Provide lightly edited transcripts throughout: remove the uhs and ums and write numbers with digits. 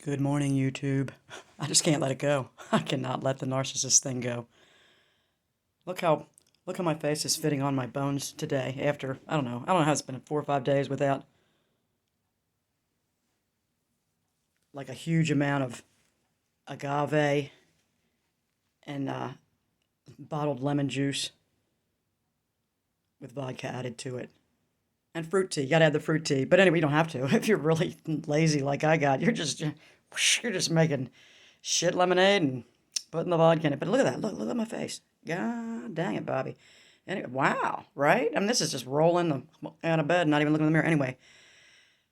Good morning, YouTube. I just can't let it go. I cannot let the narcissist thing go. Look how look how my face is fitting on my bones today after I don't know how it's been 4 or 5 days without like a huge amount of agave and bottled lemon juice with vodka added to it. And fruit tea. You gotta add the fruit tea. But anyway, you don't have to. If you're really lazy like I got, you're just making shit lemonade and putting the vodka in it. But look at that. Look at my face. God dang it, Bobby. Anyway, wow, right? I mean, this is just rolling out of bed, not even looking in the mirror. Anyway,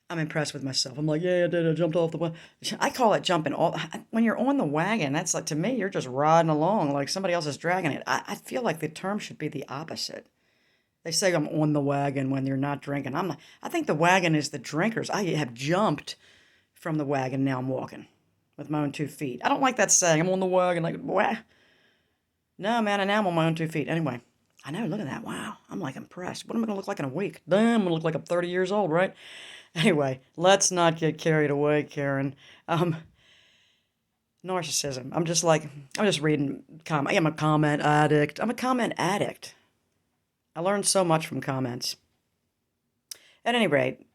I'm impressed with myself. I'm like, yeah, I did. I jumped off the wagon. I call it jumping. When you're on the wagon, that's like, to me, you're just riding along like somebody else is dragging it. I feel like the term should be the opposite. They say I'm on the wagon when you're not drinking. I'm not. I think the wagon is the drinkers. I have jumped from the wagon. Now I'm walking with my own 2 feet. I don't like that saying. I'm on the wagon. Like, what? No, man. And now I'm on my own 2 feet. Anyway, I know. Look at that. Wow. I'm like impressed. What am I going to look like in a week? Damn, I'm going to look like I'm 30 years old, right? Anyway, let's not get carried away, Karen. Um, Narcissism. I'm just reading. I'm a comment addict. I'm a comment addict. I learned so much from comments. At any rate,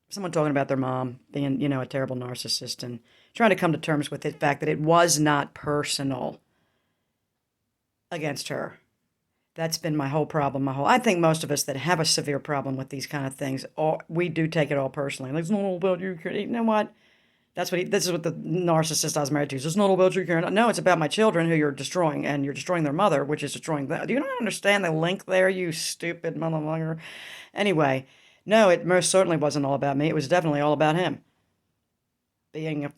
someone talking about their mom being, a terrible narcissist and trying to come to terms with the fact that it was not personal against her. That's been my whole problem. I think most of us that have a severe problem with these kind of things, we do take it all personally. Like, it's not all about you. You know what? This is what the narcissist I was married to. So it's not all about you, Karen. No, it's about my children who you're destroying, and you're destroying their mother, which is destroying them. Do you not understand the link there, you stupid motherfucker? Anyway, no, it most certainly wasn't all about me. It was definitely all about him. Being a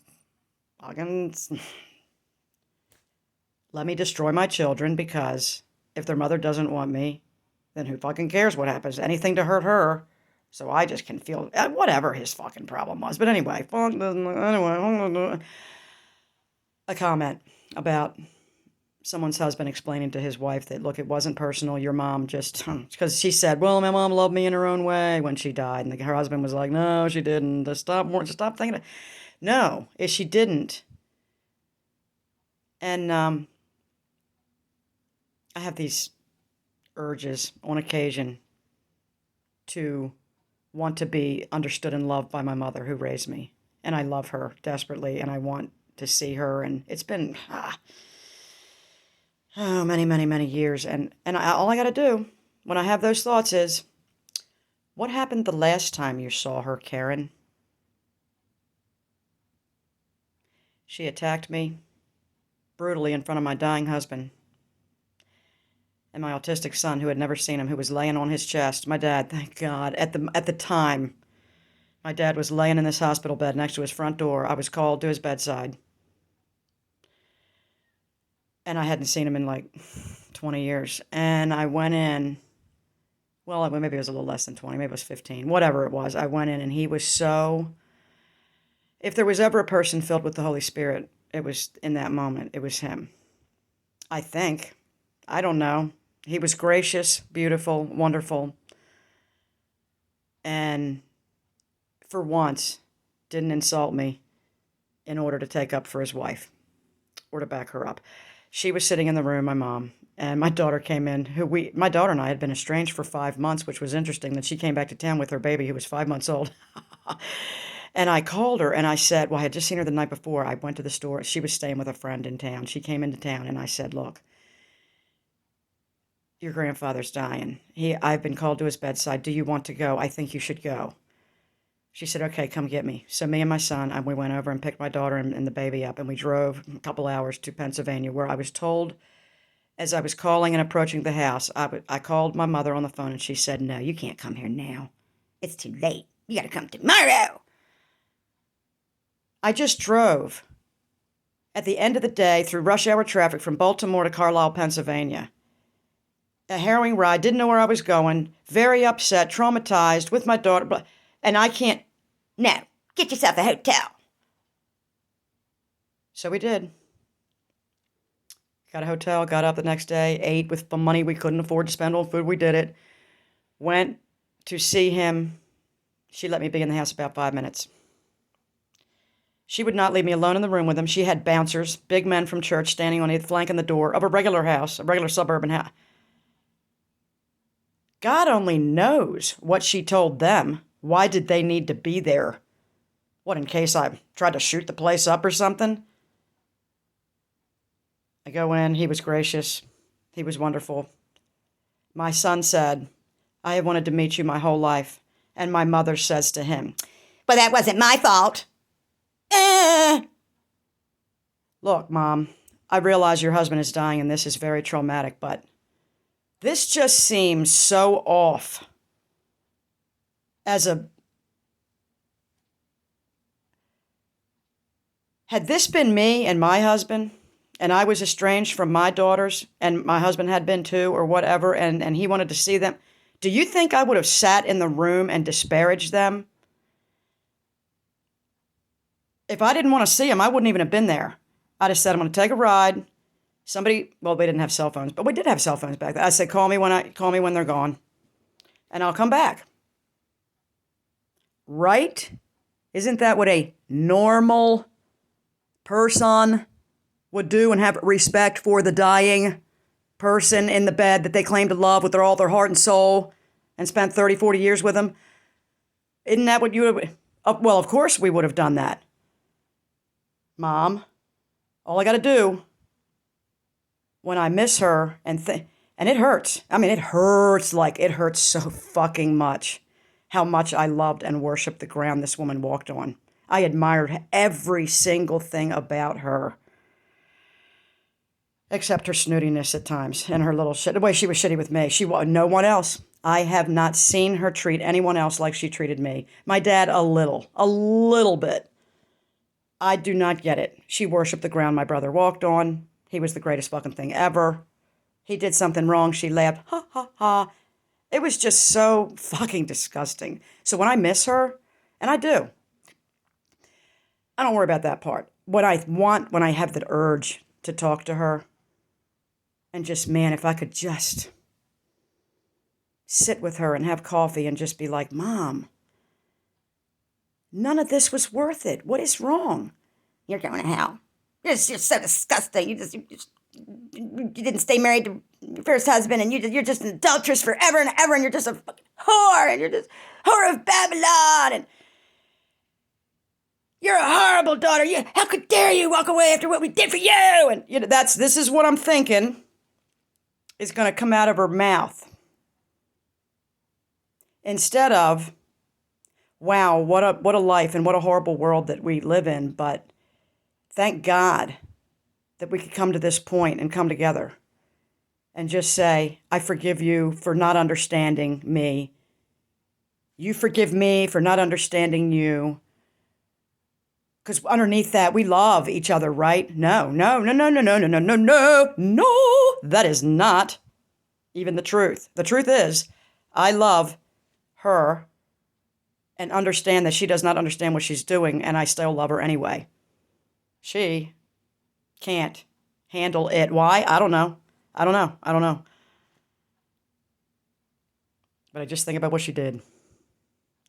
fucking... Let me destroy my children because if their mother doesn't want me, then who fucking cares what happens? Anything to hurt her. So I just can feel whatever his fucking problem was. But anyway, a comment about someone's husband explaining to his wife that, look, it wasn't personal. Your mom just, because she said, well, my mom loved me in her own way when she died. And her husband was like, no, she didn't. Just stop thinking. No, if she didn't. And I have these urges on occasion to want to be understood and loved by my mother who raised me. And I love her desperately, and I want to see her. And it's been many, many, many years. And all I got to do when I have those thoughts is, what happened the last time you saw her, Karen? She attacked me brutally in front of my dying husband and my autistic son, who had never seen him, who was laying on his chest. My dad, thank God, at the time, my dad was laying in this hospital bed next to his front door. I was called to his bedside. And I hadn't seen him in like 20 years. And I went in, well, maybe it was a little less than 20, maybe it was 15, whatever it was. I went in and he was so, if there was ever a person filled with the Holy Spirit, it was in that moment. It was him. I think. I don't know. He was gracious, beautiful, wonderful. And for once, didn't insult me in order to take up for his wife or to back her up. She was sitting in the room, my mom, and my daughter came in, my daughter and I had been estranged for 5 months, which was interesting. Then she came back to town with her baby, who was 5 months old. And I called her and I said, well, I had just seen her the night before. I went to the store. She was staying with a friend in town. She came into town and I said, look, your grandfather's dying. I've been called to his bedside. Do you want to go? I think you should go. She said, okay, come get me. So me and my son, we went over and picked my daughter and the baby up, and we drove a couple hours to Pennsylvania, where I was told, as I was calling and approaching the house, I called my mother on the phone, and she said, no, you can't come here now. It's too late. You got to come tomorrow. I just drove at the end of the day through rush hour traffic from Baltimore to Carlisle, Pennsylvania. A harrowing ride, didn't know where I was going, very upset, traumatized with my daughter, and I can't. No, get yourself a hotel. So we did. Got a hotel, got up the next day, ate with the money we couldn't afford to spend on food. We did it. Went to see him. She let me be in the house about 5 minutes. She would not leave me alone in the room with him. She had bouncers, big men from church, standing on either flank in the door of a regular house, a regular suburban house. God only knows what she told them. Why did they need to be there? What, in case I tried to shoot the place up or something? I go in. He was gracious. He was wonderful. My son said, I have wanted to meet you my whole life. And my mother says to him, well, that wasn't my fault. Look, Mom, I realize your husband is dying and this is very traumatic, but this just seems so off. Had this been me and my husband, and I was estranged from my daughters, and my husband had been too, or whatever, and he wanted to see them, do you think I would have sat in the room and disparaged them? If I didn't want to see them, I wouldn't even have been there. I just said, I'm going to take a ride. We didn't have cell phones, but we did have cell phones back then. I said, call me when they're gone, and I'll come back. Right? Isn't that what a normal person would do, and have respect for the dying person in the bed that they claim to love with all their heart and soul and spent 30, 40 years with them? Isn't that what you would have? Well, of course we would have done that. Mom, all I got to do when I miss her and it hurts. I mean, it hurts so fucking much how much I loved and worshiped the ground this woman walked on. I admired every single thing about her. Except her snootiness at times and her little shit. The way she was shitty with me. No one else. I have not seen her treat anyone else like she treated me. My dad, a little bit. I do not get it. She worshiped the ground my brother walked on. He was the greatest fucking thing ever. He did something wrong. She laughed. Ha, ha, ha. It was just so fucking disgusting. So when I miss her, and I do, I don't worry about that part. What I want when I have the urge to talk to her, and just, man, if I could just sit with her and have coffee and just be like, Mom, none of this was worth it. What is wrong? You're going to hell. You're so disgusting. You didn't stay married to your first husband, and you're just an adulteress forever and ever, and you're just a fucking whore, and you're just whore of Babylon, and you're a horrible daughter. How could dare you walk away after what we did for you? And this is what I'm thinking is going to come out of her mouth. Instead of, wow, what a life and what a horrible world that we live in. But thank God that we could come to this point and come together and just say, I forgive you for not understanding me. You forgive me for not understanding you. Because underneath that, we love each other, right? No. That is not even the truth. The truth is, I love her and understand that she does not understand what she's doing, and I still love her anyway. She can't handle it. Why? I don't know. But I just think about what she did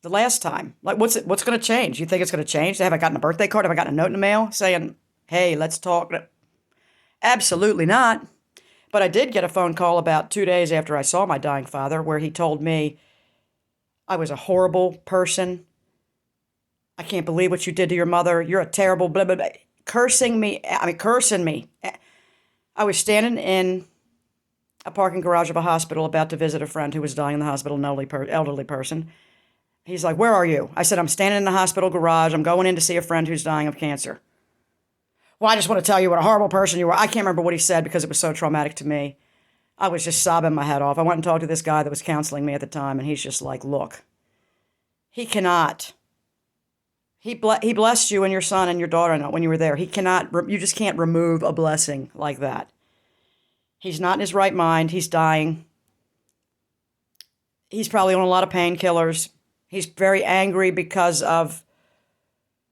the last time. Like, what's going to change? You think it's going to change? Have I gotten a birthday card? Have I gotten a note in the mail saying, hey, let's talk? Absolutely not. But I did get a phone call about 2 days after I saw my dying father where he told me I was a horrible person. I can't believe what you did to your mother. You're a terrible blah, blah, blah. Cursing me. I was standing in a parking garage of a hospital about to visit a friend who was dying in the hospital, an elderly person. He's like, where are you? I said, I'm standing in the hospital garage. I'm going in to see a friend who's dying of cancer. Well, I just want to tell you what a horrible person you were. I can't remember what he said because it was so traumatic to me. I was just sobbing my head off. I went and talked to this guy that was counseling me at the time, and he's just like, look, he cannot. He blessed you and your son and your daughter when you were there. He cannot, you just can't remove a blessing like that. He's not in his right mind. He's dying. He's probably on a lot of painkillers. He's very angry because of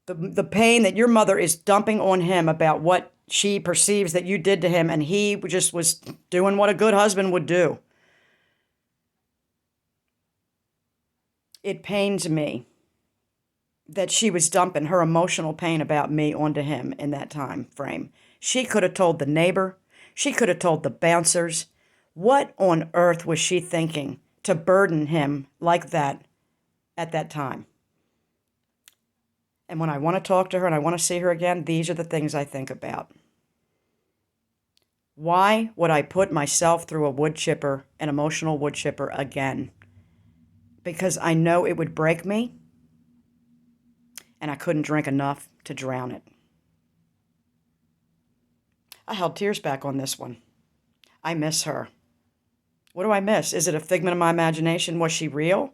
the pain that your mother is dumping on him about what she perceives that you did to him, and he just was doing what a good husband would do. It pains me that she was dumping her emotional pain about me onto him in that time frame. She could have told the neighbor. She could have told the bouncers. What on earth was she thinking to burden him like that at that time? And when I want to talk to her and I want to see her again, these are the things I think about. Why would I put myself through a wood chipper, an emotional wood chipper again? Because I know it would break me and I couldn't drink enough to drown it. I held tears back on this one. I miss her. What do I miss? Is it a figment of my imagination? Was she real?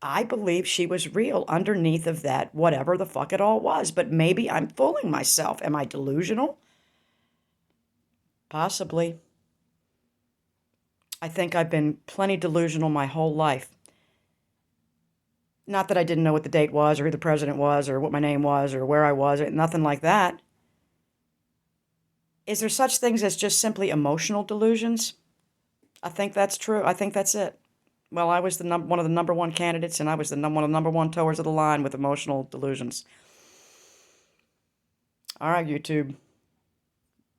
I believe she was real underneath of that, whatever the fuck it all was. But maybe I'm fooling myself. Am I delusional? Possibly. I think I've been plenty delusional my whole life. Not that I didn't know what the date was or who the president was or what my name was or where I was, or nothing like that. Is there such things as just simply emotional delusions? I think that's true. I think that's it. Well, I was one of the number one candidates, and I was one of the number one towers of the line with emotional delusions. All right, YouTube.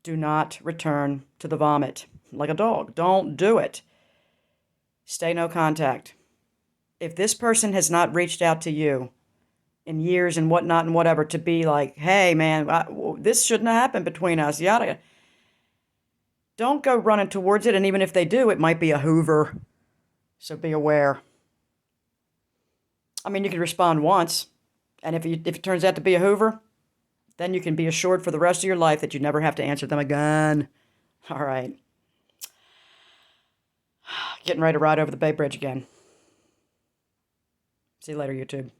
Do not return to the vomit like a dog. Don't do it. Stay no contact. If this person has not reached out to you in years and whatnot and whatever to be like, hey, man, this shouldn't have happened between us, yada. Don't go running towards it, and even if they do, it might be a Hoover. So be aware. I mean, you can respond once, and if it turns out to be a Hoover, then you can be assured for the rest of your life that you never have to answer them again. All right. Getting ready to ride over the Bay Bridge again. See you later, YouTube.